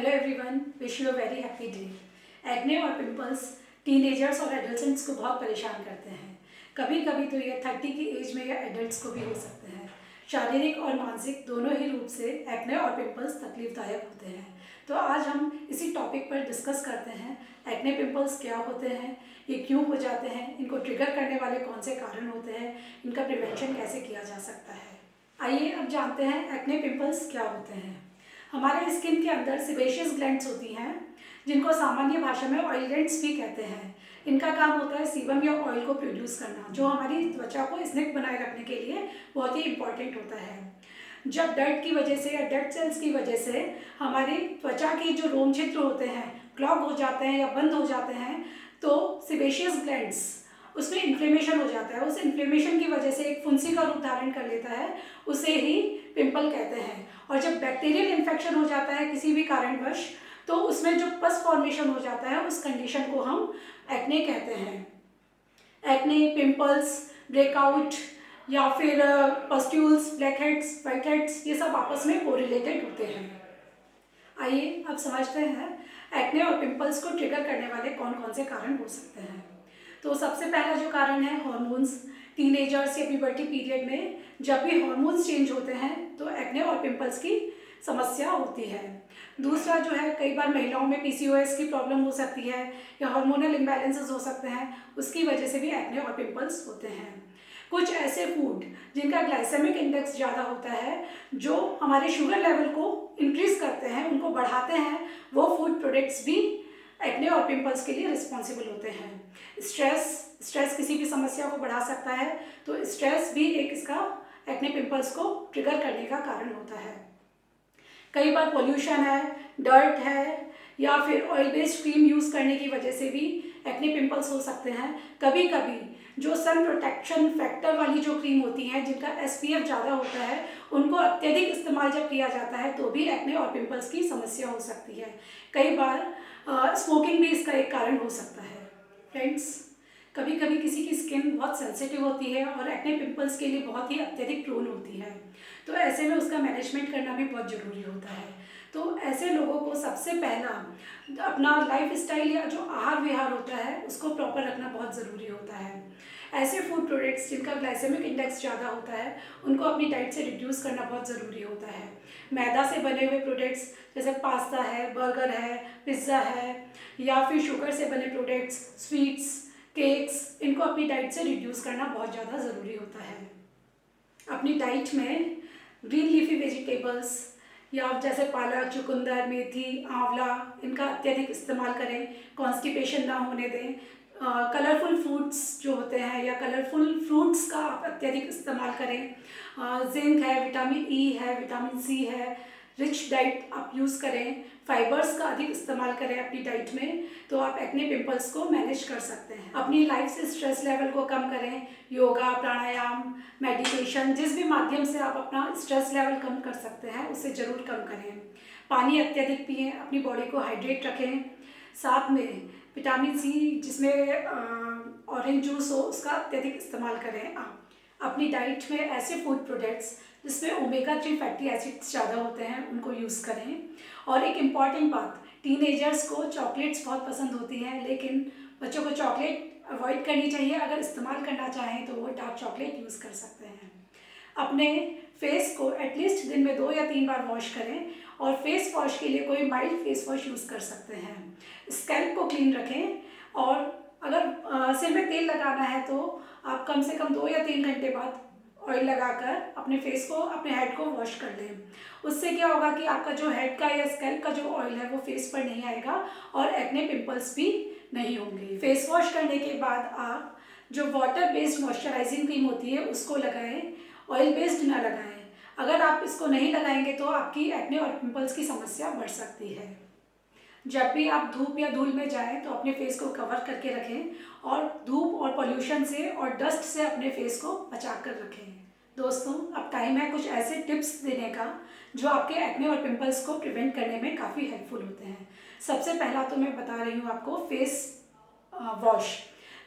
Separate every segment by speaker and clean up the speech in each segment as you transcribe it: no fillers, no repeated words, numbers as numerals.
Speaker 1: Hello everyone, wish you a very happy day. Acne और pimples teenagers और adults को बहुत परेशान करते हैं। कभी कभी तो ये 30 की एज में या एडल्ट्स को भी हो सकते हैं। शारीरिक और मानसिक दोनों ही रूप से एक्ने और पिंपल्स तकलीफदायक होते हैं। तो आज हम इसी टॉपिक पर डिस्कस करते हैं। एक्ने पिंपल्स क्या होते हैं, ये क्यों हो जाते हैं, इनको ट्रिगर करने वाले कौन से कारण होते हैं, इनका प्रिवेंशन कैसे किया जा सकता है। आइए अब जानते हैं एक्ने पिंपल्स क्या होते हैं। हमारे स्किन के अंदर सिबेशियस ग्लैंड्स होती हैं, जिनको सामान्य भाषा में ऑयल ग्लैंड्स भी कहते हैं। इनका काम होता है सीबम या ऑयल को प्रोड्यूस करना, जो हमारी त्वचा को स्निग्ध बनाए रखने के लिए बहुत ही इंपॉर्टेंट होता है। जब डर्ट की वजह से या डेड सेल्स की वजह से हमारी त्वचा के जो रोम क्षेत्र होते हैं क्लॉग हो जाते हैं या बंद हो जाते हैं, तो सिबेशियस ग्लैंड्स उसमें इन्फ्लेमेशन हो जाता है। उस इन्फ्लेमेशन की वजह से एक फुंसी का रूप धारण कर लेता है, उसे ही पिंपल कहते हैं। और जब बैक्टीरियल इन्फेक्शन हो जाता है किसी भी कारणवश, तो उसमें जो पस फॉर्मेशन हो जाता है, उस कंडीशन को हम एक्ने कहते हैं। एक्ने, पिंपल्स, ब्रेकआउट या फिर pustules, black heads, white heads, ये सब आपस में कोरिलेटेड होते हैं। आइए अब समझते हैं एक्ने और पिंपल्स को ट्रिगर करने वाले कौन कौन से कारण हो सकते हैं। तो सबसे पहला जो कारण है हार्मोन्स। टीनेजर्स या प्यूबर्टी पीरियड में जब भी हार्मोन्स चेंज होते हैं तो एक्ने और पिंपल्स की समस्या होती है। दूसरा जो है, कई बार महिलाओं में पीसीओएस की प्रॉब्लम हो सकती है या हार्मोनल इम्बैलेंसेस हो सकते हैं, उसकी वजह से भी एक्ने और पिंपल्स होते हैं। कुछ ऐसे फूड जिनका ग्लाइसेमिक इंडेक्स ज़्यादा होता है, जो हमारे शुगर लेवल को इंक्रीज करते हैं, उनको बढ़ाते हैं, वो फूड प्रोडक्ट्स भी एक्ने और पिंपल्स के लिए रिस्पॉन्सिबल होते हैं। स्ट्रेस किसी भी समस्या को बढ़ा सकता है, तो स्ट्रेस भी एक इसका एक्ने पिंपल्स को ट्रिगर करने का कारण होता है। कई बार पोल्यूशन है, डर्ट है या फिर ऑयल बेस्ड क्रीम यूज़ करने की वजह से भी एक्ने पिंपल्स हो सकते हैं। कभी कभी जो सन प्रोटेक्शन फैक्टर वाली जो क्रीम होती हैं, जिनका SPF ज़्यादा होता है, उनको अत्यधिक इस्तेमाल जब किया जाता है तो भी एक्ने और पिंपल्स की समस्या हो सकती है। कई बार स्मोकिंग भी इसका एक कारण हो सकता है। फ्रेंड्स, कभी कभी किसी की स्किन बहुत सेंसिटिव होती है और एक्ने पिंपल्स के लिए बहुत ही अत्यधिक प्रोन होती है, तो ऐसे में उसका मैनेजमेंट करना भी बहुत ज़रूरी होता है। तो ऐसे लोगों को सबसे पहला अपना लाइफ स्टाइल या जो आहार विहार होता है उसको प्रॉपर रखना बहुत ज़रूरी होता है। ऐसे फूड प्रोडक्ट्स जिनका ग्लाइसेमिक इंडेक्स ज़्यादा होता है, उनको अपनी डाइट से रिड्यूस करना बहुत ज़रूरी होता है। मैदा से बने हुए प्रोडक्ट्स जैसे पास्ता है, बर्गर है, पिज़्ज़ा है, या फिर शुगर से बने प्रोडक्ट्स, स्वीट्स, केक्स, इनको अपनी डाइट से रिड्यूस करना बहुत ज़्यादा ज़रूरी होता है। अपनी डाइट में ग्रीन लीफी वेजिटेबल्स या जैसे पालक, चुकंदर, मेथी, आंवला, इनका अत्यधिक इस्तेमाल करें। कॉन्स्टिपेशन ना होने दें। कलरफुल फ्रूट्स जो होते हैं या कलरफुल फ्रूट्स का आप अत्यधिक इस्तेमाल करें। जिंक है, विटामिन ई है, विटामिन सी है, रिच डाइट आप यूज़ करें। फाइबर्स का अधिक इस्तेमाल करें अपनी डाइट में, तो आप एक्ने पिंपल्स को मैनेज कर सकते हैं। अपनी लाइफ से स्ट्रेस लेवल को कम करें। योगा, प्राणायाम, मेडिटेशन, जिस भी माध्यम से आप अपना स्ट्रेस लेवल कम कर सकते हैं उसे ज़रूर कम करें। पानी अत्यधिक पिएं, अपनी बॉडी को हाइड्रेट रखें। साथ में विटामिन सी जिसमें ऑरेंज जूस हो, उसका अत्यधिक इस्तेमाल करें। आप अपनी डाइट में ऐसे फूड प्रोडक्ट्स जिसमें ओमेगा 3 फैटी एसिड्स ज़्यादा होते हैं उनको यूज़ करें। और एक इम्पॉर्टेंट बात, टीनेजर्स को चॉकलेट्स बहुत पसंद होती हैं, लेकिन बच्चों को चॉकलेट अवॉइड करनी चाहिए। अगर इस्तेमाल करना चाहें तो वो डार्क चॉकलेट यूज़ कर सकते हैं। अपने फेस को एटलीस्ट दिन में 2 या 3 बार वॉश करें, और फेस वॉश के लिए कोई माइल्ड फेस वॉश यूज़ कर सकते हैं। स्कैल्प को क्लीन रखें, और अगर सिर में तेल लगाना है तो आप कम से कम 2 या 3 घंटे बाद ऑयल लगाकर अपने फेस को, अपने हेड को वॉश कर लें। उससे क्या होगा कि आपका जो हेड का या स्कैल्प का जो ऑयल है वो फेस पर नहीं आएगा और एक्ने पिंपल्स भी नहीं होंगे। फेस वॉश करने के बाद आप जो वाटर बेस्ड मॉइस्चराइजिंग क्रीम होती है उसको लगाएं, ऑयल बेस्ड ना लगाएं। अगर आप इसको नहीं लगाएंगे तो आपकी एक्ने और पिंपल्स की समस्या बढ़ सकती है। जब भी आप धूप या धूल में जाएं तो अपने फेस को कवर करके रखें, और धूप और पोल्यूशन से और डस्ट से अपने फेस को बचा कर रखें। दोस्तों, अब टाइम है कुछ ऐसे टिप्स देने का जो आपके एक्ने और पिंपल्स को प्रिवेंट करने में काफ़ी हेल्पफुल होते हैं। सबसे पहला तो मैं बता रही हूँ आपको फेस वॉश।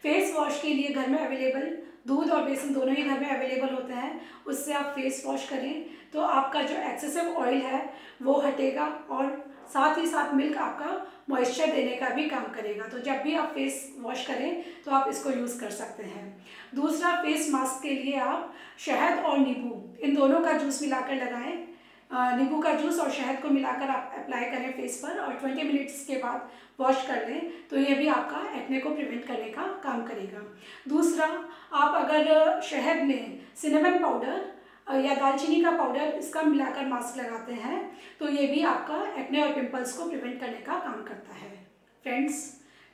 Speaker 1: फेस वॉश के लिए घर में अवेलेबल दूध और बेसन दोनों ही घर में अवेलेबल होते हैं, उससे आप फेस वॉश करें। तो आपका जो एक्सेसिव ऑयल है वो हटेगा और साथ ही साथ मिल्क आपका मॉइस्चर देने का भी काम करेगा। तो जब भी आप फेस वॉश करें तो आप इसको यूज़ कर सकते हैं। दूसरा, फेस मास्क के लिए आप शहद और नींबू इन दोनों का जूस मिलाकर लगाएं। नींबू का जूस और शहद को मिलाकर आप अप्लाई करें फेस पर और 20 मिनट्स के बाद वॉश कर लें, तो ये भी आपका एक्ने को प्रिवेंट करने का काम करेगा। दूसरा, आप अगर शहद में सिनेमन पाउडर या दालचीनी का पाउडर इसका मिलाकर मास्क लगाते हैं तो ये भी आपका एक्ने और पिंपल्स को प्रिवेंट करने का काम करता है। फ्रेंड्स,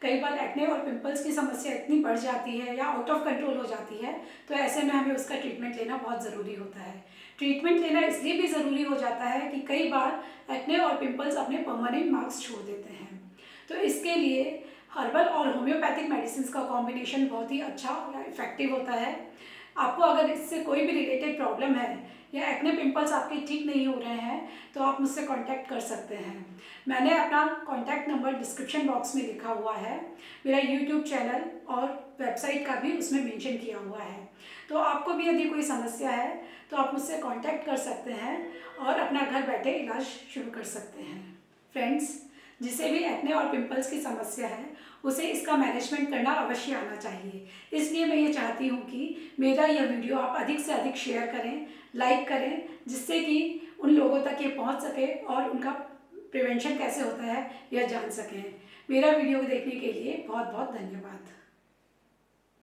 Speaker 1: कई बार एक्ने और पिंपल्स की समस्या इतनी बढ़ जाती है या आउट ऑफ कंट्रोल हो जाती है तो ऐसे में हमें उसका ट्रीटमेंट लेना बहुत ज़रूरी होता है। ट्रीटमेंट लेना इसलिए भी ज़रूरी हो जाता है कि कई बार एक्ने और पिंपल्स अपने परमानेंट मार्क्स छोड़ देते हैं। तो इसके लिए हर्बल और होम्योपैथिक मेडिसिन का कॉम्बिनेशन बहुत ही अच्छा या इफ़ेक्टिव होता है। आपको अगर इससे कोई भी रिलेटेड प्रॉब्लम है या एक्ने पिंपल्स आपके ठीक नहीं हो रहे हैं तो आप मुझसे कांटेक्ट कर सकते हैं। मैंने अपना कांटेक्ट नंबर डिस्क्रिप्शन बॉक्स में लिखा हुआ है। मेरा यूट्यूब चैनल और वेबसाइट का भी उसमें मेंशन किया हुआ है। तो आपको भी यदि कोई समस्या है तो आप मुझसे कांटेक्ट कर सकते हैं और अपना घर बैठे इलाज शुरू कर सकते हैं। फ्रेंड्स, जिसे भी एक्ने और पिंपल्स की समस्या है उसे इसका मैनेजमेंट करना अवश्य आना चाहिए। इसलिए मैं ये चाहती हूँ कि मेरा यह वीडियो आप अधिक से अधिक शेयर करें, लाइक करें, जिससे कि उन लोगों तक ये पहुँच सके और उनका प्रिवेंशन कैसे होता है यह जान सकें। मेरा वीडियो देखने के लिए बहुत बहुत धन्यवाद।